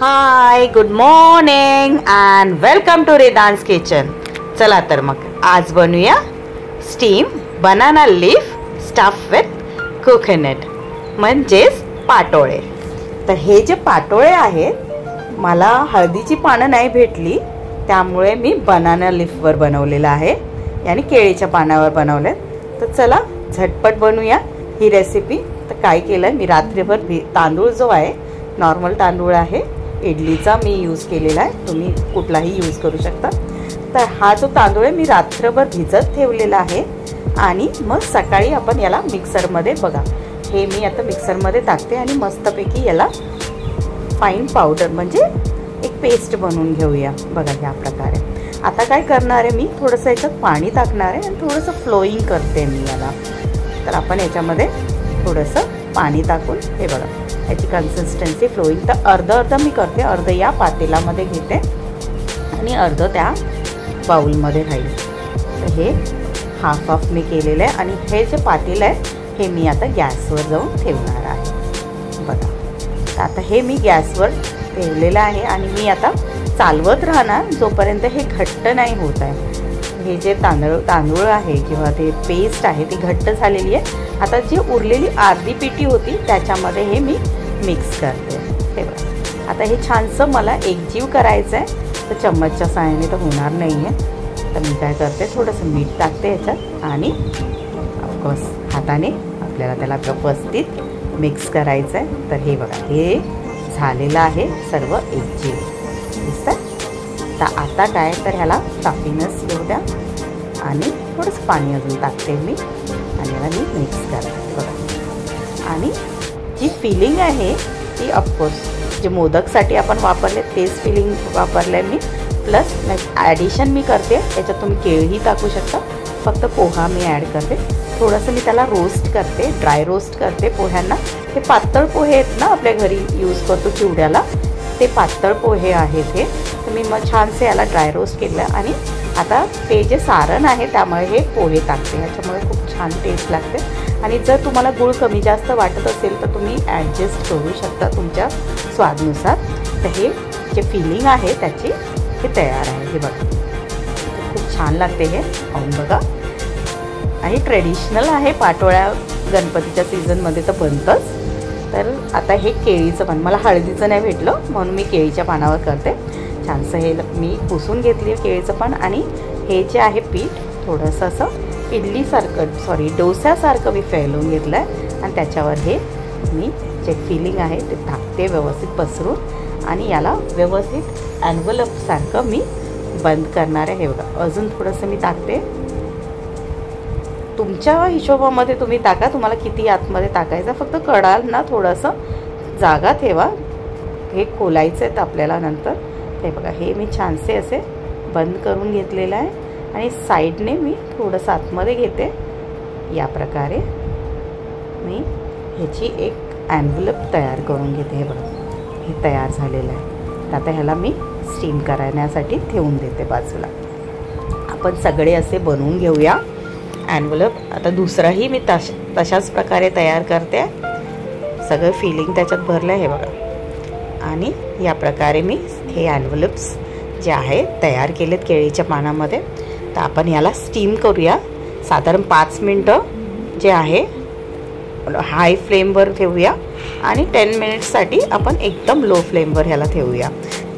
High, good morning and welcome to रेदान्स kitchen. चला तर मग आज बनवूया steam banana leaf stuff with coconut म्हणजेच पाटोळे. तर हे जे पाटोळे आहेत मला हळदीची पानं नाही भेटली त्यामुळे मी बनाना लीफवर बनवलेलं आहे, यानी केळीच्या पानावर बनवले. तर चला झटपट बनवूया ही रेसिपी. तर काय केलं मी रात्रभर तांदूळ जो आहे नॉर्मल तांदूळ आहे इडलीचा मी यूज केलेला आहे, तुम्ही कुठलाही यूज करू शकता. तर हा जो तांदूळ आहे मी रात्रभर भिजत ठेवलेला आहे आणि मग सकाळी आपण याला मिक्सरमध्ये बघा हे मी आता मिक्सरमध्ये टाकते आणि मस्तपैकी याला फाईन पावडर म्हणजे एक पेस्ट बनवून घेऊया. बघा ह्या प्रकारे. आता काय करणार आहे मी थोडंसं याच्यात पाणी टाकणार आहे आणि थोडंसं फ्लोईंग करते मी याला. तर आपण याच्यामध्ये थोडंसं पाणी टाकून हे बघा याची कन्सिस्टन्सी फ्लोईंग. तर अर्ध मी करते, अर्ध या पातेल्यामध्ये घेते आणि अर्ध त्या बाउलमध्ये राहील. तर हे हाफ मी केलेलं आहे आणि हे जे पातेलं आहे हे मी आता गॅसवर जाऊन ठेवणार आहे. बघा तर आता हे मी गॅसवर ठेवलेलं आहे आणि मी आता चालवत राहणार जोपर्यंत हे घट्ट नाही होत आहे. हे जे तांदूळ आहे किंवा ते पेस्ट आहे ती घट्ट झालेली आहे. आता जी उरलेली अर्धी पिठी होती त्याच्यामध्ये हे मी मिक्स करते. हे बघा आता हे छानसं मला एकजीव करायचं आहे. तर चम्मचच्या साहाय्याने तर होणार नाही आहे. तर मी काय करते थोडंसं मीठ टाकते याच्यात आणि ऑफकोर्स हाताने आपल्याला त्याला व्यवस्थित मिक्स करायचं आहे. तर हे बघा हे झालेलं आहे सर्व एकजीव दिसतं. तर आता काय तर ह्याला स्टफिनेस येऊ द्या आणि थोडंसं पाणी अजून टाकते मी आणि याला मी मिक्स करते. बघा आणि जी फिलिंग आहे ती ऑफकोर्स जे मोदकसाठी आपण वापरले तेच फिलिंग वापरले मी. प्लस ॲडिशन मी करते याच्यात तुम्ही केळीही टाकू शकता. फक्त पोहा मी ॲड करते. थोडंसं मी त्याला रोस्ट करते, ड्राय रोस्ट करते पोह्यांना. हे पातळ पोहे आहेत ना आपल्या घरी यूज करतो चिवड्याला, ते पातळ पोहे आहेत हे. तर मी मग छानसे याला ड्राय रोस्ट केलं आणि आता ते जे सारण आहे त्यामुळे हे पोहे टाकते. ह्याच्यामुळे खूप छान टेस्ट लागते. आणि जर तुम्हाला गूळ कमी जास्त वाटत असेल तर तुम्ही ॲडजस्ट करू शकता तुमच्या स्वादनुसार. तर हे जे फिलिंग आहे त्याची हे तयार आहे. हे बघा खूप छान लागते हे खाऊन बघा. आणि ट्रेडिशनल आहे पाटोळ्या गणपतीच्या सीझनमध्ये तर बनतंच. तर आता हे केळीचं पान मला हळदीचं नाही भेटलं म्हणून मी केळीच्या पानावर करते. छानसं हे मी पुसून घेतली केळीचं पान आणि हे जे आहे पीठ थोडंसं असं डोस्यासारखं मी फैलवून घेतलं आहे आणि त्याच्यावर हे मी जे फिलिंग आहे ते टाकते व्यवस्थित पसरून आणि याला व्यवस्थित ॲन्व्हलपसारखं मी बंद करणार आहे. हे बघा अजून थोडंसं मी टाकते. तुमच्या हिशोबामध्ये तुम्ही टाका तुम्हाला किती आतमध्ये टाकायचं. फक्त कडांना थोडंसं जागा ठेवा, हे खोलायचं आहे आपल्याला नंतर. हे बघा हे मी छानसे असे बंद करून घेतलेलं आहे आणि साईडने मी थोडंसं आतमध्ये घेते. या प्रकारे मी ह्याची एक ॲन्व्हलप तयार करून घेते. हे बघा हे तयार झालेलं आहे. तर आता ह्याला मी स्टीम करण्यासाठी ठेवून देते बाजूला. आपण सगळे असे बनवून घेऊया ॲन्व्हलप. आता दुसराही मी तशाच प्रकारे तयार करते. सगळं फिलिंग त्याच्यात भरलं आहे हे बघा. आणि या प्रकारे मी हे ॲन्व्हलप्स जे आहे तयार केलेत केळीच्या पानामध्ये. तर आपण याला स्टीम करूया साधारण 5 मिनटं जे आहे हाय फ्लेमवर ठेवूया आणि 10 मिनिट्ससाठी आपण एकदम लो फ्लेमवर ह्याला ठेवूया.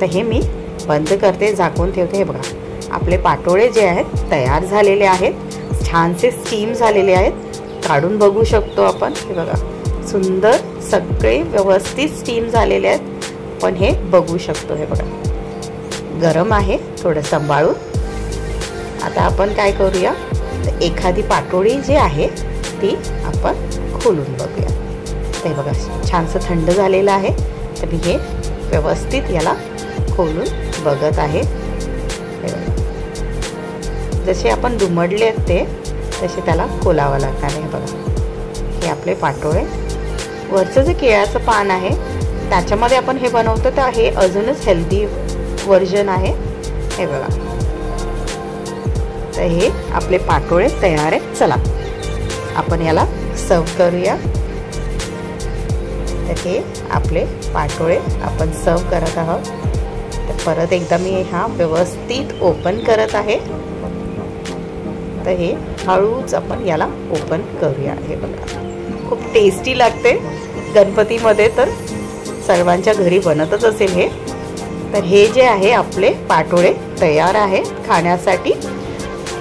तर हे मी बंद करते, झाकून ठेवते. हे बघा आपले पाटोळे जे आहेत तयार झालेले आहेत, छानसे स्टीम झालेले आहेत. काढून बघू शकतो आपण. हे बघा सुंदर सगळे व्यवस्थित स्टीम झालेले आहेत. पण हे बघू शकतो. हे बघा गरम आहे थोडं सांभाळून. आता आपण काय करूया तर एखादी पाटोळी जी आहे ती आपण खोलून बघूया. ते बघा छानसं थंड झालेलं आहे. तर मी हे व्यवस्थित याला खोलून बघत आहे. जसे आपण दुमडले आहेत ते तसे त्याला खोलावं लागणार आहे. बघा हे आपले पाटोळे. वरचं जे केळाचं पान आहे त्याच्यामध्ये आपण हे बनवतो तर हे अजूनच हेल्दी व्हर्जन आहे. हे बघा तर हे आपले पाटोळे तयार आहेत. चला आपण याला सर्व करूया. तर हे आपले पाटोळे आपण सर्व करत आहोत. तर परत एकदा मी हा व्यवस्थित ओपन करत आहे. तर हे हळूच आपण याला ओपन करूया. हे बघा, खूप टेस्टी लागते. गणपतीमध्ये तर सर्वांच्या घरी बनतच असेल हे. तर हे जे आहे आपले पाटोळे तयार आहेत खाण्यासाठी.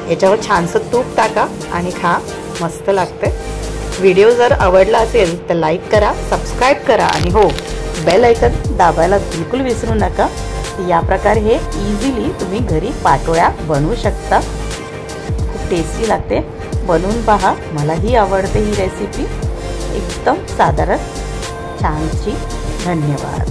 याच्यावर छानसं तूप टाका आणि खा, मस्त लागते. व्हिडिओ जर आवडला असेल तर लाईक करा, सबस्क्राईब करा आणि हो, बेल आयकन दाबायला बिलकुल विसरू नका. या प्रकारे हे इझिली तुम्ही घरी पाटोळ्या बनवू शकता. खूप टेस्टी लागते, बनवून पहा. मलाही आवडते ही रेसिपी, एकदम साधारण छानशी. धन्यवाद.